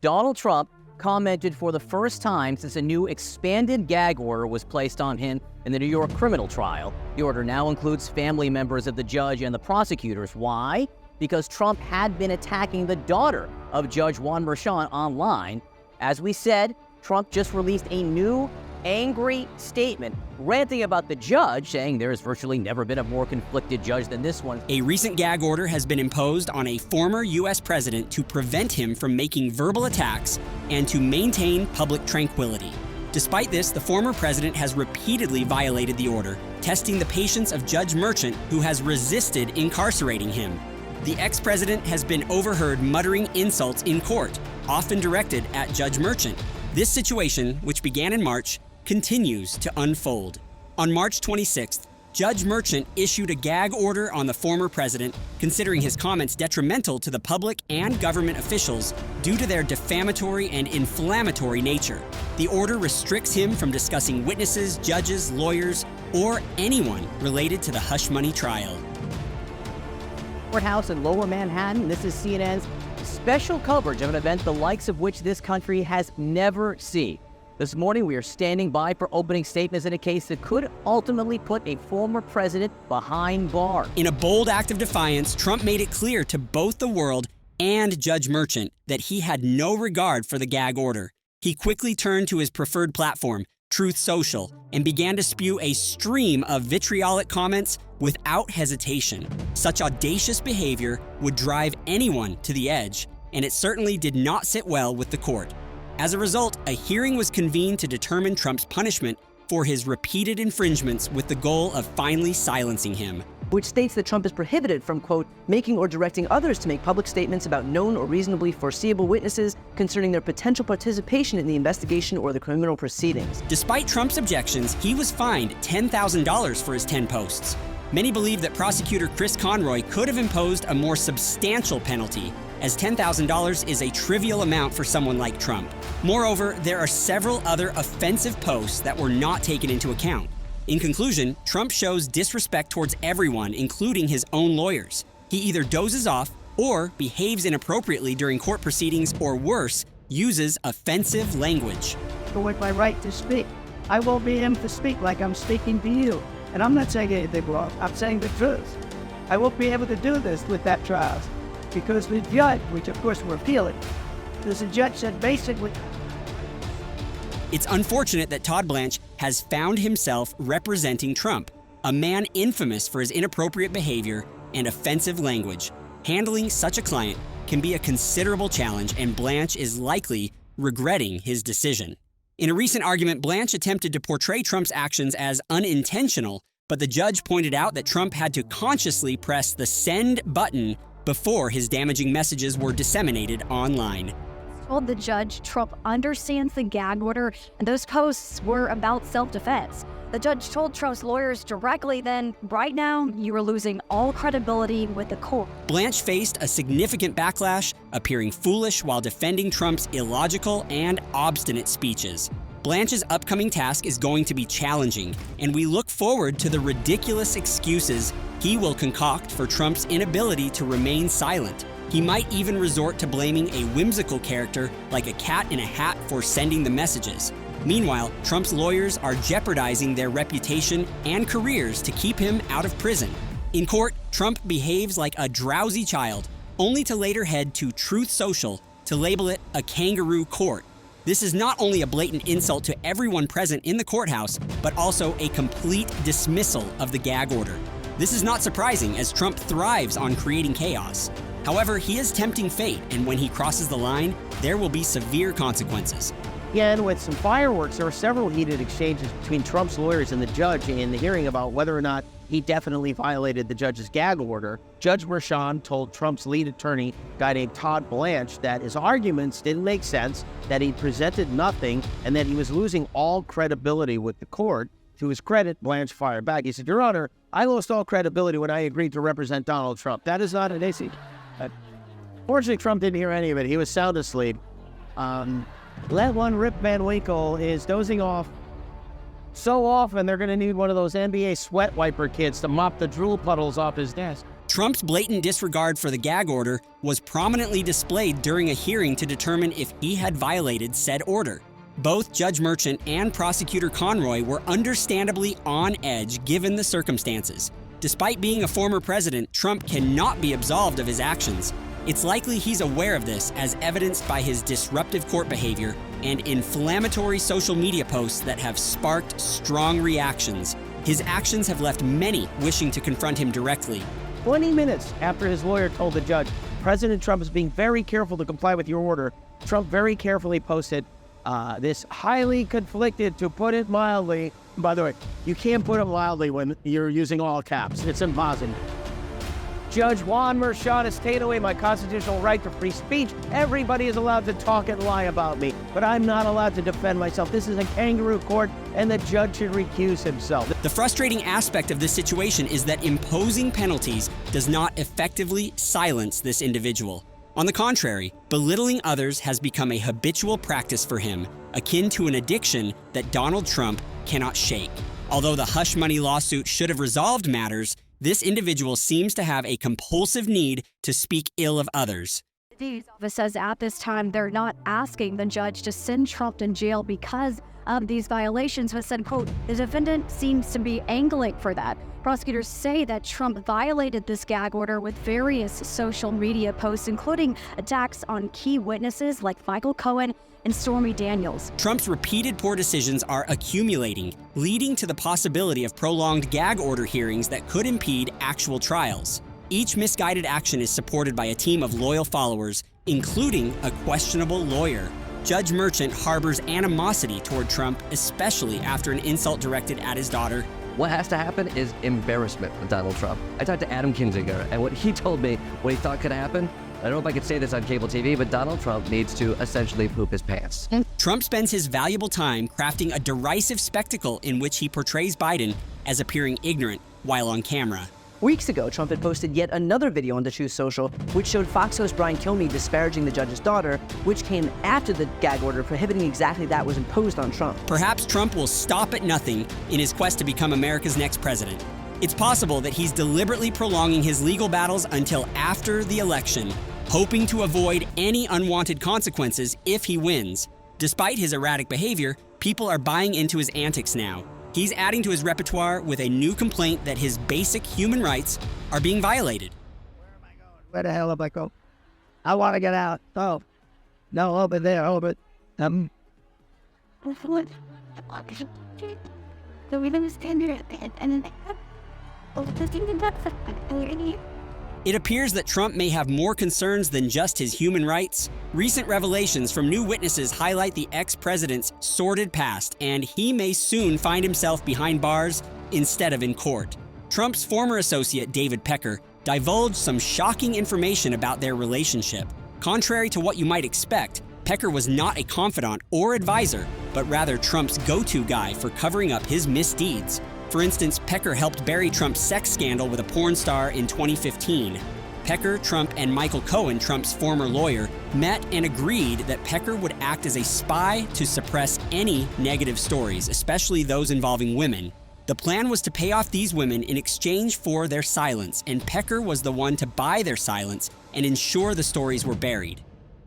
Donald Trump commented for the first time since a new expanded gag order was placed on him in the New York criminal trial. The order now includes family members of the judge and the prosecutors. Why? Because Trump had been attacking the daughter of Judge Juan Merchan online. As we said, Trump just released a new angry statement ranting about the judge, saying there has virtually never been a more conflicted judge than this one. A recent gag order has been imposed on a former U.S. president to prevent him from making verbal attacks and to maintain public tranquility. Despite this, the former president has repeatedly violated the order, testing the patience of Judge Merchant, who has resisted incarcerating him. The ex-president has been overheard muttering insults in court, often directed at Judge Merchant. This situation, which began in March, continues to unfold. On March 26th, Judge Merchant issued a gag order on the former president, considering his comments detrimental to the public and government officials due to their defamatory and inflammatory nature. The order restricts him from discussing witnesses, judges, lawyers, or anyone related to the hush money trial. Courthouse in Lower Manhattan. This is CNN's special coverage of an event the likes of which this country has never seen. This morning, we are standing by for opening statements in a case that could ultimately put a former president behind bars. In a bold act of defiance, Trump made it clear to both the world and Judge Merchant that he had no regard for the gag order. He quickly turned to his preferred platform, Truth Social, and began to spew a stream of vitriolic comments without hesitation. Such audacious behavior would drive anyone to the edge, and it certainly did not sit well with the court. As a result, a hearing was convened to determine Trump's punishment for his repeated infringements with the goal of finally silencing him. Which states that Trump is prohibited from, quote, making or directing others to make public statements about known or reasonably foreseeable witnesses concerning their potential participation in the investigation or the criminal proceedings. Despite Trump's objections, he was fined $10,000 for his 10 posts. Many believe that prosecutor Chris Conroy could have imposed a more substantial penalty, as $10,000 is a trivial amount for someone like Trump. Moreover, there are several other offensive posts that were not taken into account. In conclusion, Trump shows disrespect towards everyone, including his own lawyers. He either dozes off or behaves inappropriately during court proceedings, or worse, uses offensive language. With my right to speak, I won't be able to speak like I'm speaking to you. And I'm not saying anything wrong, I'm saying the truth. I won't be able to do this with that trial because the judge, which of course we're appealing, the judge said basically. It's unfortunate that Todd Blanche has found himself representing Trump, a man infamous for his inappropriate behavior and offensive language. Handling such a client can be a considerable challenge, and Blanche is likely regretting his decision. In a recent argument, Blanche attempted to portray Trump's actions as unintentional, but the judge pointed out that Trump had to consciously press the send button before his damaging messages were disseminated online. Told the judge Trump understands the gag order and those posts were about self-defense. The judge told Trump's lawyers directly then, right now, you are losing all credibility with the court. Blanche faced a significant backlash, appearing foolish while defending Trump's illogical and obstinate speeches. Blanche's upcoming task is going to be challenging, and we look forward to the ridiculous excuses he will concoct for Trump's inability to remain silent. He might even resort to blaming a whimsical character like a cat in a hat for sending the messages. Meanwhile, Trump's lawyers are jeopardizing their reputation and careers to keep him out of prison. In court, Trump behaves like a drowsy child, only to later head to Truth Social to label it a kangaroo court. This is not only a blatant insult to everyone present in the courthouse, but also a complete dismissal of the gag order. This is not surprising, as Trump thrives on creating chaos. However, he is tempting fate, and when he crosses the line, there will be severe consequences. Again, with some fireworks, there were several heated exchanges between Trump's lawyers and the judge in the hearing about whether or not he definitely violated the judge's gag order. Judge Merchan told Trump's lead attorney, a guy named Todd Blanche, that his arguments didn't make sense, that he presented nothing, and that he was losing all credibility with the court. To his credit, Blanche fired back. He said, "Your Honor, I lost all credibility when I agreed to represent Donald Trump. That is not an issue." Fortunately, Trump didn't hear any of it. He was sound asleep. Let one Rip Van Winkle is dozing off so often they're going to need one of those NBA sweat wiper kits to mop the drool puddles off his desk. Trump's blatant disregard for the gag order was prominently displayed during a hearing to determine if he had violated said order. Both Judge Merchant and Prosecutor Conroy were understandably on edge given the circumstances. Despite being a former president, Trump cannot be absolved of his actions. It's likely he's aware of this, as evidenced by his disruptive court behavior and inflammatory social media posts that have sparked strong reactions. His actions have left many wishing to confront him directly. 20 minutes after his lawyer told the judge, President Trump is being very careful to comply with your order, Trump very carefully posted this highly conflicted, to put it mildly. By the way, you can't put it mildly when you're using all caps. It's impossible. Judge Juan Merchan has taken away my constitutional right to free speech. Everybody is allowed to talk and lie about me, but I'm not allowed to defend myself. This is a kangaroo court, and the judge should recuse himself. The frustrating aspect of this situation is that imposing penalties does not effectively silence this individual. On the contrary, belittling others has become a habitual practice for him, akin to an addiction that Donald Trump cannot shake. Although the hush money lawsuit should have resolved matters, this individual seems to have a compulsive need to speak ill of others. The office says at this time they're not asking the judge to send Trump in jail because of these violations, but said, quote, the defendant seems to be angling for that. Prosecutors say that Trump violated this gag order with various social media posts, including attacks on key witnesses like Michael Cohen and Stormy Daniels. Trump's repeated poor decisions are accumulating, leading to the possibility of prolonged gag order hearings that could impede actual trials. Each misguided action is supported by a team of loyal followers, including a questionable lawyer. Judge Merchant harbors animosity toward Trump, especially after an insult directed at his daughter. What has to happen is embarrassment with Donald Trump. I talked to Adam Kinzinger, and what he told me, what he thought could happen, I don't know if I could say this on cable TV, but Donald Trump needs to essentially poop his pants. Trump spends his valuable time crafting a derisive spectacle in which he portrays Biden as appearing ignorant while on camera. Weeks ago, Trump had posted yet another video on the Truth Social, which showed Fox host Brian Kilmeade disparaging the judge's daughter, which came after the gag order prohibiting exactly that was imposed on Trump. Perhaps Trump will stop at nothing in his quest to become America's next president. It's possible that he's deliberately prolonging his legal battles until after the election, hoping to avoid any unwanted consequences if he wins. Despite his erratic behavior, people are buying into his antics now. He's adding to his repertoire with a new complaint that his basic human rights are being violated. Where the hell am I going? I want to get out. Oh, no, over there, over. It appears that Trump may have more concerns than just his human rights. Recent revelations from new witnesses highlight the ex-president's sordid past, and he may soon find himself behind bars instead of in court. Trump's former associate, David Pecker, divulged some shocking information about their relationship. Contrary to what you might expect, Pecker was not a confidant or advisor, but rather Trump's go-to guy for covering up his misdeeds. For instance, Pecker helped bury Trump's sex scandal with a porn star in 2015. Pecker, Trump, and Michael Cohen, Trump's former lawyer, met and agreed that Pecker would act as a spy to suppress any negative stories, especially those involving women. The plan was to pay off these women in exchange for their silence, and Pecker was the one to buy their silence and ensure the stories were buried.